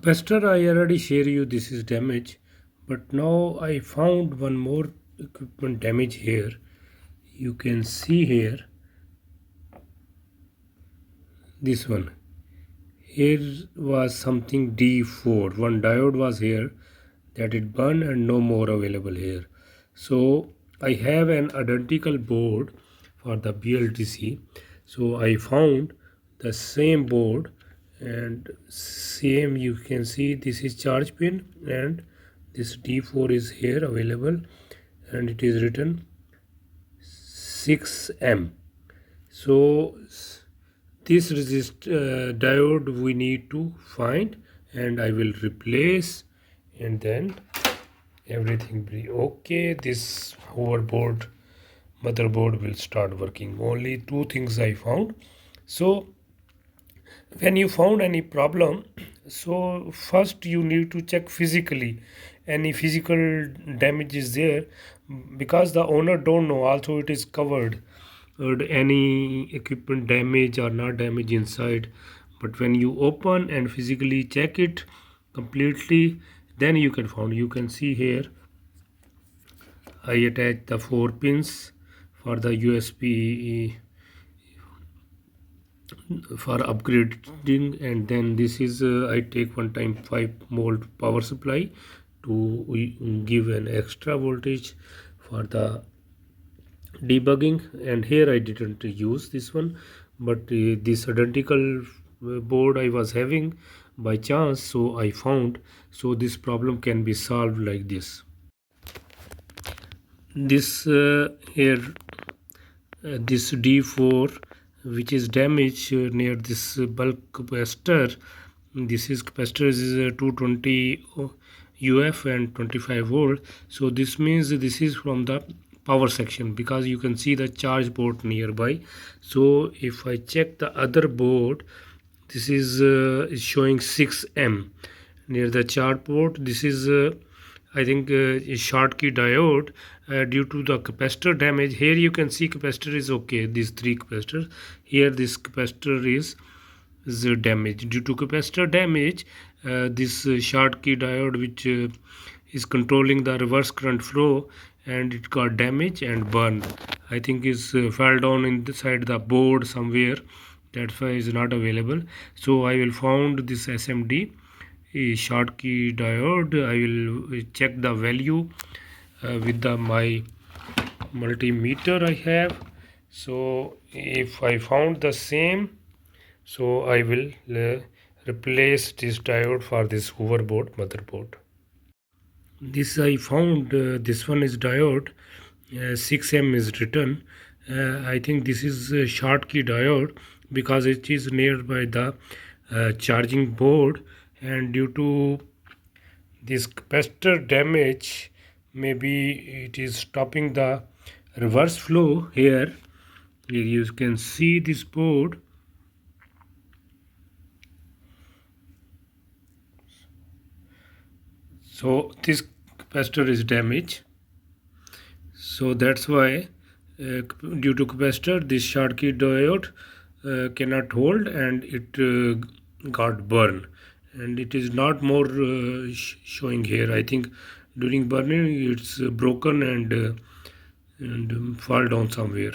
capacitor I already share you this is damage, but now I found one more equipment damage here. You can see here this one. Here was something D4, one diode was here that it burned and no more available here. So I have an identical board for the BLTC. So I found the same board and same, you can see this is charge pin and this D4 is here available and it is written 6M. So this diode we need to find and I will replace, and then everything will be okay. This hoverboard motherboard will start working. Only two things I found. So when you found any problem, so first you need to check physically any physical damage is there, because the owner don't know also it is covered or any equipment damage or not damage inside. But when you open and physically check it completely, then you can find. You can see here I attach the 4 pins for the USB for upgrading, and then this is I take one time 5 volt power supply to give an extra voltage for the debugging. And here I didn't use this one, but this identical board I was having by chance, so I found. So this problem can be solved like this. This here this D4 which is damaged near this bulk capacitor. This is capacitor is 220 UF and 25 volt. So this means this is from the power section, because you can see the charge port nearby. So if I check the other board, this is showing 6M near the charge port. This is I think Schottky diode. Due to the capacitor damage, here you can see capacitor is okay, these 3 capacitors. Here this capacitor is damaged. Due to capacitor damage, this Schottky diode which is controlling the reverse current flow, and it got damaged and burned. I think is fell down inside the board somewhere, that's why is not available. So I will found this SMD Schottky diode. I will check the value with my multimeter I have. So if I found the same, so I will replace this diode for this hoverboard motherboard. This I found this one is diode 6M is written. I think this is a Schottky diode because it is nearby the charging board, and due to this capacitor damage, maybe it is stopping the reverse flow here. Here you can see this board. So this capacitor is damaged, so that's why due to capacitor this Schottky diode cannot hold, and it got burned, and it is not more showing here. I think during burning it's broken and fall down somewhere.